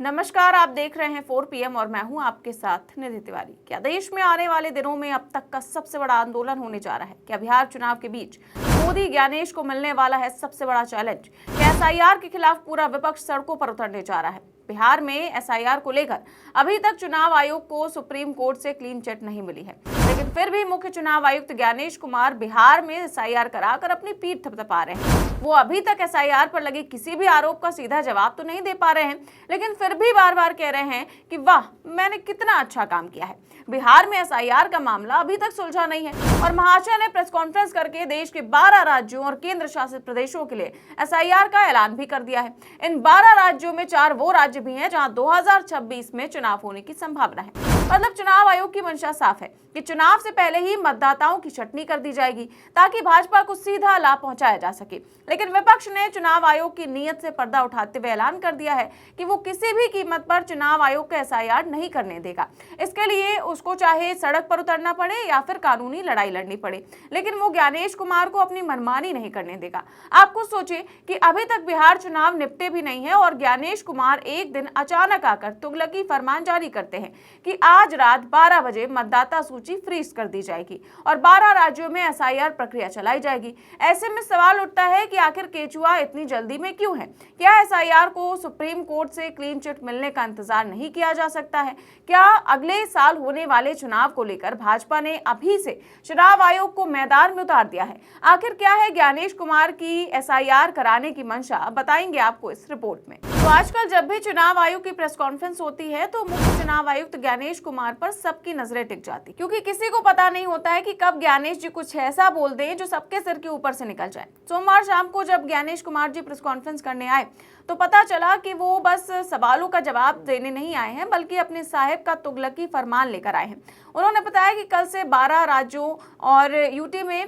नमस्कार, आप देख रहे हैं 4 PM और मैं हूं आपके साथ निधि तिवारी। क्या देश में आने वाले दिनों में अब तक का सबसे बड़ा आंदोलन होने जा रहा है? क्या बिहार चुनाव के बीच मोदी ज्ञानेश को मिलने वाला है सबसे बड़ा चैलेंज? क्या SIR के खिलाफ पूरा विपक्ष सड़कों पर उतरने जा रहा है? बिहार में SIR को लेकर अभी तक चुनाव आयोग को सुप्रीम कोर्ट से क्लीन चिट नहीं मिली है, लेकिन फिर भी मुख्य चुनाव आयुक्त ज्ञानेश कुमार बिहार में SIR कराकर अपनी पीठ थपथपा रहे हैं। वो अभी तक SIR पर लगे किसी भी आरोप का सीधा जवाब तो नहीं दे पा रहे हैं, लेकिन फिर भी बार बार कह रहे हैं कि वाह, मैंने कितना अच्छा काम किया है। बिहार में SIR का मामला अभी तक सुलझा नहीं है और महाशय ने प्रेस कॉन्फ्रेंस करके देश के 12 राज्यों और केंद्र शासित प्रदेशों के लिए SIR का ऐलान भी कर दिया है। इन 12 राज्यों में 4 वो राज्य भी हैं जहां 2026 में चुनाव होने की संभावना है। मतलब चुनाव आयोग की मंशा साफ है कि चुनाव से पहले ही मतदाताओं की छटनी कर दी जाएगी ताकि भाजपा को सीधा लाभ पहुंचाया जा सके। लेकिन विपक्ष ने चुनाव आयोग की नीयत से पर्दा उठाते हुए ऐलान कर दिया है कि वो किसी भी कीमत पर चुनाव आयोग का SIR नहीं करने देगा। इसके लिए उसको चाहे सड़क पर उतरना पड़े या फिर कानूनी लड़ाई लड़नी पड़े, लेकिन वो ज्ञानेश कुमार को अपनी मनमानी नहीं करने देगा। आप खुद सोचिए कि अभी तक बिहार चुनाव निपटे भी नहीं है और ज्ञानेश कुमार एक दिन अचानक आकर तुगलकी फरमान जारी करते हैं कि आज रात 12 बजे मतदाता सूची फ्रीज कर दी जाएगी और 12 राज्यों में SIR प्रक्रिया चलाई जाएगी। ऐसे में सवाल उठता है कि आखिर केचुआ इतनी जल्दी में क्यों है? क्या SIR को सुप्रीम कोर्ट से क्लीन चिट मिलने का इंतजार नहीं किया जा सकता है? क्या अगले साल होने वाले चुनाव को लेकर भाजपा ने अभी से चुनाव आयोग को मैदान में उतार दिया है? आखिर क्या है ज्ञानेश कुमार की SIR कराने की मंशा? बताएंगे आपको इस रिपोर्ट में। तो आजकल जब भी चुनाव आयोग की प्रेस कॉन्फ्रेंस होती है तो मुख्य चुनाव आयुक्त ज्ञानेश कुमार पर सबकी नजरें टिक जाती, क्योंकि किसी को पता नहीं होता है कि कब ज्ञानेश जी कुछ ऐसा बोल दें जो सबके सिर के ऊपर से निकल जाए। सोमवार शाम को जब ज्ञानेश कुमार जी प्रेस कॉन्फ्रेंस करने आए तो पता चला कि वो बस सवालों का जवाब देने नहीं आए हैं, बल्कि अपने साहेब का तुगलकी फरमान लेकर आए हैं। उन्होंने बताया कि कल से 12 राज्यों और यूटी में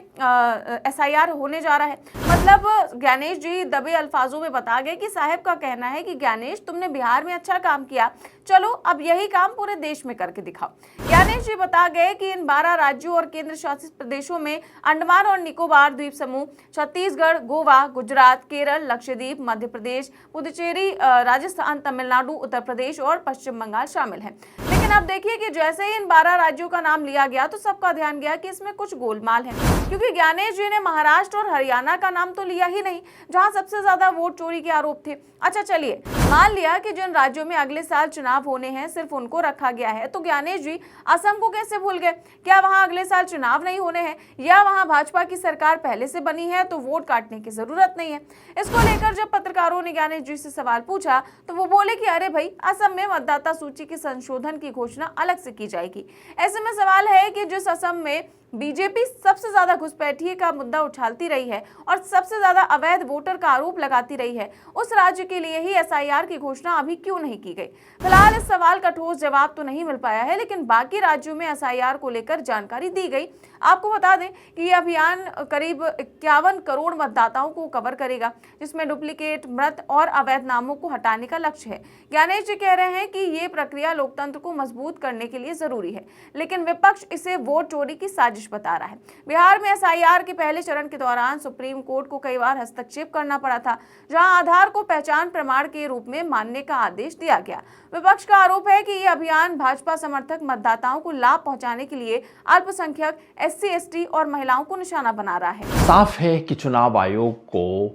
SIR होने जा रहा है। मतलब ज्ञानेश जी दबे अल्फाजों में बता गए कि साहेब का कहना है कि ज्ञानेश, तुमने बिहार में अच्छा काम किया, चलो अब यही काम पूरे देश में करके दिखाओ। ज्ञानेश जी बता गए कि इन 12 राज्यों और केंद्र शासित प्रदेशों में अंडमान और निकोबार द्वीप समूह, छत्तीसगढ़, गोवा, गुजरात, केरल, लक्षद्वीप, मध्य प्रदेश, पुदुचेरी, राजस्थान, तमिलनाडु, उत्तर प्रदेश और पश्चिम बंगाल शामिल हैं। लेकिन अब देखिए कि जैसे ही इन 12 राज्यों का नाम लिया गया तो सबका ध्यान गया कि इसमें कुछ गोलमाल है, क्योंकि ज्ञानेश जी ने महाराष्ट्र और हरियाणा का नाम तो लिया ही नहीं, जहां सबसे ज्यादा वोट चोरी के आरोप थे। अच्छा चलिए, मान लिया कि जिन राज्यों में अगले साल चुनाव होने हैं सिर्फ उनको रखा गया है, तो ज्ञानेश जी असम को कैसे भूल गए? क्या वहां अगले साल चुनाव नहीं होने हैं, या वहां भाजपा की सरकार पहले से बनी है तो वोट काटने की जरूरत नहीं है? इसको लेकर जब पत्रकारों ने ज्ञानेश जी से सवाल पूछा तो वो बोले कि अरे भाई, असम में मतदाता सूची के संशोधन की घोषणा अलग से की जाएगी। ऐसे में सवाल है कि जिस असम में बीजेपी सबसे ज्यादा घुसपैठिए का मुद्दा उछालती रही है और सबसे ज्यादा अवैध वोटर का आरोप लगाती रही है, उस राज्य के लिए ही SIR की घोषणा अभी क्यों नहीं की गई? फिलहाल इस सवाल का ठोस जवाब तो नहीं मिल पाया है, लेकिन बाकी राज्यों में SIR को लेकर जानकारी दी गई। आपको बता दें कि यह अभियान करीब 51 करोड़ मतदाताओं को कवर करेगा, जिसमें डुप्लीकेट, मृत और अवैध नामों को हटाने का लक्ष्य है। ज्ञानेश जी कह रहे हैं कि ये प्रक्रिया लोकतंत्र को मजबूत करने के लिए जरूरी है, लेकिन विपक्ष इसे वोट चोरी की साजिश बता रहा है। बिहार में SIR के पहले चरण के दौरान सुप्रीम कोर्ट को कई बार हस्तक्षेप करना पड़ा था, जहां आधार को पहचान प्रमाण के रूप में मानने का आदेश दिया गया। विपक्ष का आरोप है कि यह अभियान भाजपा समर्थक मतदाताओं को लाभ पहुंचाने के लिए अल्पसंख्यक, SC, ST और महिलाओं को निशाना बना रहा है। साफ है कि चुनाव आयोग को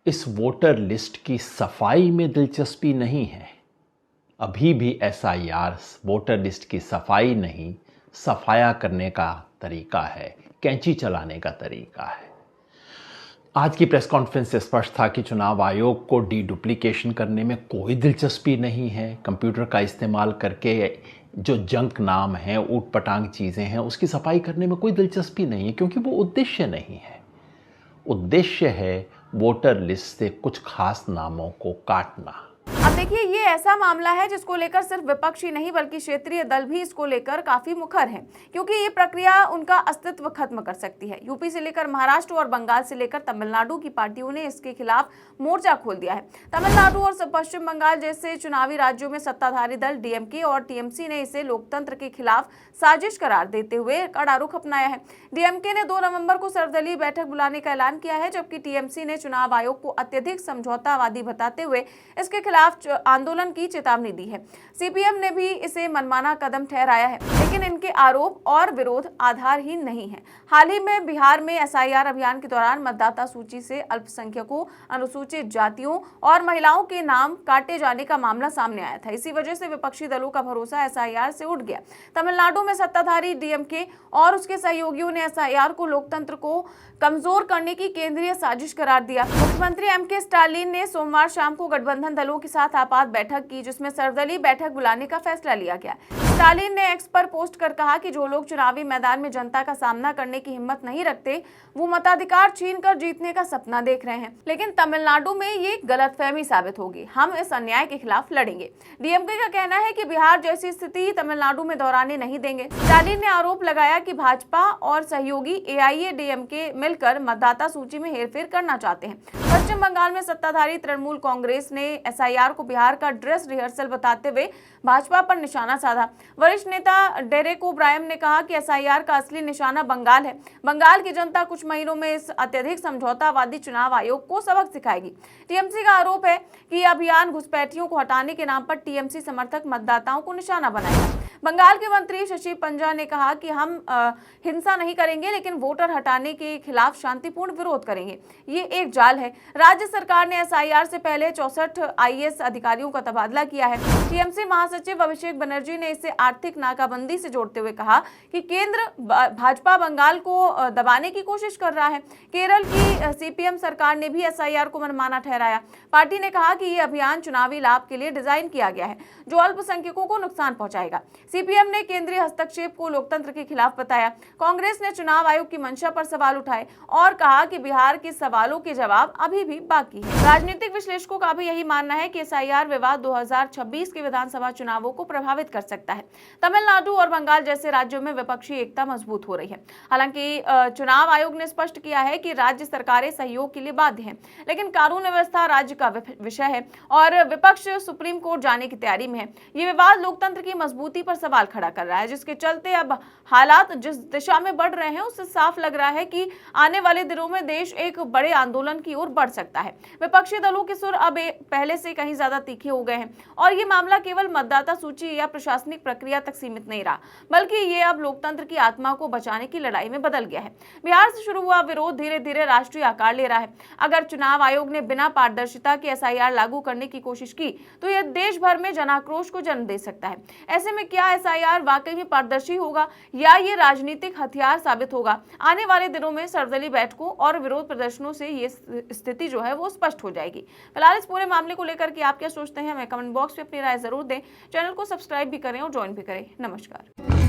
इस वोटर लिस्ट की सफाई में दिलचस्पी नहीं है। अभी भी SIR वोटर लिस्ट की सफाई नहीं, सफाया करने का तरीका है, कैंची चलाने का तरीका है। आज की प्रेस कॉन्फ्रेंस से स्पष्ट था कि चुनाव आयोग को डुप्लीकेशन करने में कोई दिलचस्पी नहीं है। कंप्यूटर का इस्तेमाल करके जो जंक नाम हैं, ऊट पटांग चीज़ें हैं, उसकी सफाई करने में कोई दिलचस्पी नहीं है, क्योंकि वो उद्देश्य नहीं है। उद्देश्य है वोटर लिस्ट से कुछ खास नामों को काटना। अब देखिए, ये ऐसा मामला है जिसको लेकर सिर्फ विपक्ष ही नहीं बल्कि क्षेत्रीय दल भी इसको लेकर काफी मुखर हैं, क्योंकि ये प्रक्रिया उनका अस्तित्व खत्म कर सकती है। यूपी से लेकर महाराष्ट्र और बंगाल से लेकर तमिलनाडु की पार्टियों ने इसके खिलाफ मोर्चा खोल दिया है। तमिलनाडु और पश्चिम बंगाल जैसे चुनावी राज्यों में सत्ताधारी दल DMK और TMC ने इसे लोकतंत्र के खिलाफ साजिश करार देते हुए कड़ा रुख अपनाया है। DMK ने 2 नवंबर को सर्वदलीय बैठक बुलाने का ऐलान किया है, जबकि TMC ने चुनाव आयोग को अत्यधिक समझौतावादी बताते हुए इसके खिलाफ खिलाफ आंदोलन की चेतावनी दी है। सीपीएम ने भी इसे मनमाना कदम ठहराया है, लेकिन इनके आरोप और विरोध आधारहीन नहीं है। हाल ही में बिहार में एसआईआर अभियान के दौरान मतदाता सूची से अल्पसंख्यकों, अनुसूचित जातियों और महिलाओं के नाम काटे जाने का मामला सामने आया था। इसी वजह से विपक्षी दलों का भरोसा एसआईआर से उठ गया। तमिलनाडु में सत्ताधारी डीएमके और उसके सहयोगियों ने एसआईआर को लोकतंत्र को कमजोर करने की केंद्रीय साजिश करार दिया। मुख्यमंत्री एमके स्टालिन ने सोमवार शाम को गठबंधन दलों के साथ आपात बैठक की, जिसमें सर्वदलीय बैठक बुलाने का फैसला लिया गया। स्टालिन ने एक्स पर पोस्ट कर कहा कि जो लोग चुनावी मैदान में जनता का सामना करने की हिम्मत नहीं रखते, वो मताधिकार छीनकर जीतने का सपना देख रहे हैं। लेकिन तमिलनाडु में ये गलतफहमी साबित होगी। हम इस अन्याय के खिलाफ लड़ेंगे। डीएमके का कहना है कि बिहार जैसी स्थिति तमिलनाडु में दोहराने नहीं देंगे। स्टालिन ने आरोप लगाया कि भाजपा और सहयोगी एआईएडीएमके मिलकर मतदाता सूची में हेरफेर करना चाहते हैं। पश्चिम बंगाल में सत्ताधारी तृणमूल कांग्रेस ने एसआईआर को बिहार का ड्रेस रिहर्सल बताते हुए भाजपा पर निशाना साधा। वरिष्ठ नेता डेरेक ओब्रायन ने कहा कि एसआईआर का असली निशाना बंगाल है। बंगाल की जनता कुछ महीनों में इस अत्यधिक समझौतावादी चुनाव आयोग को सबक सिखाएगी। टीएमसी का आरोप है कि यह अभियान घुसपैठियों को हटाने के नाम पर टीएमसी समर्थक मतदाताओं को निशाना बनाएगा। बंगाल के मंत्री शशि पंजा ने कहा कि हम हिंसा नहीं करेंगे, लेकिन वोटर हटाने के खिलाफ शांतिपूर्ण विरोध करेंगे। ये एक जाल है। राज्य सरकार ने एसआईआर से पहले 64 आईएएस अधिकारियों का तबादला किया है। टीएमसी महासचिव अभिषेक बनर्जी ने इसे आर्थिक नाकाबंदी से जोड़ते हुए कहा कि केंद्र भाजपा बंगाल को दबाने की कोशिश कर रहा है। केरल की सीपीएम सरकार ने भी एसआईआर को मनमाना ठहराया। पार्टी ने कहा कि यह अभियान चुनावी लाभ के लिए डिजाइन किया गया है, जो अल्पसंख्यकों को नुकसान पहुंचाएगा। सीपीएम ने केंद्रीय हस्तक्षेप को लोकतंत्र के खिलाफ बताया। कांग्रेस ने चुनाव आयोग की मंशा पर सवाल उठाए और कहा कि बिहार के सवालों के जवाब अभी भी बाकी है। राजनीतिक विश्लेषकों का भी यही मानना है कि एसआईआर विवाद 2026 के विधानसभा चुनावों को प्रभावित कर सकता है। तमिलनाडु और बंगाल जैसे राज्यों में विपक्षी एकता मजबूत हो रही है। हालांकि चुनाव आयोग ने स्पष्ट किया है कि राज्य सरकारें सहयोग के लिए बाध्य हैं, लेकिन कानून व्यवस्था राज्य का विषय है और विपक्ष सुप्रीम कोर्ट जाने की तैयारी में है। ये विवाद लोकतंत्र की मजबूती पर सवाल खड़ा कर रहा है, जिसके चलते अब हालात जिस दिशा में बढ़ रहे हैं उससे साफ लग रहा है कि आने वाले दिनों में देश एक बड़े आंदोलन की ओर बढ़ सकता है। विपक्षी दलों के सुर अब पहले से कहीं ज्यादा तीखे हो गए हैं और ये मामला केवल मतदाता सूची या प्रशासनिक प्रक्रिया तक सीमित नहीं रहा, बल्कि ये अब लोकतंत्र की आत्मा को बचाने की लड़ाई में बदल गया है। बिहार से शुरू हुआ विरोध धीरे धीरे राष्ट्रीय आकार ले रहा है। अगर चुनाव आयोग ने बिना पारदर्शिता के एसआईआर लागू करने की कोशिश की तो यह देश भर में जनाक्रोश को जन्म दे सकता है। ऐसे में क्या एसआईआर वाकई में पारदर्शी होगा या ये राजनीतिक हथियार साबित होगा? आने वाले दिनों में सर्वदलीय बैठकों और विरोध प्रदर्शनों से ये स्थिति जो है वो स्पष्ट हो जाएगी। फिलहाल इस पूरे मामले को लेकर के आप क्या सोचते हैं, हमें कमेंट बॉक्स में अपनी राय जरूर दें। चैनल को सब्सक्राइब भी करें और ज्वाइन भी करें। नमस्कार।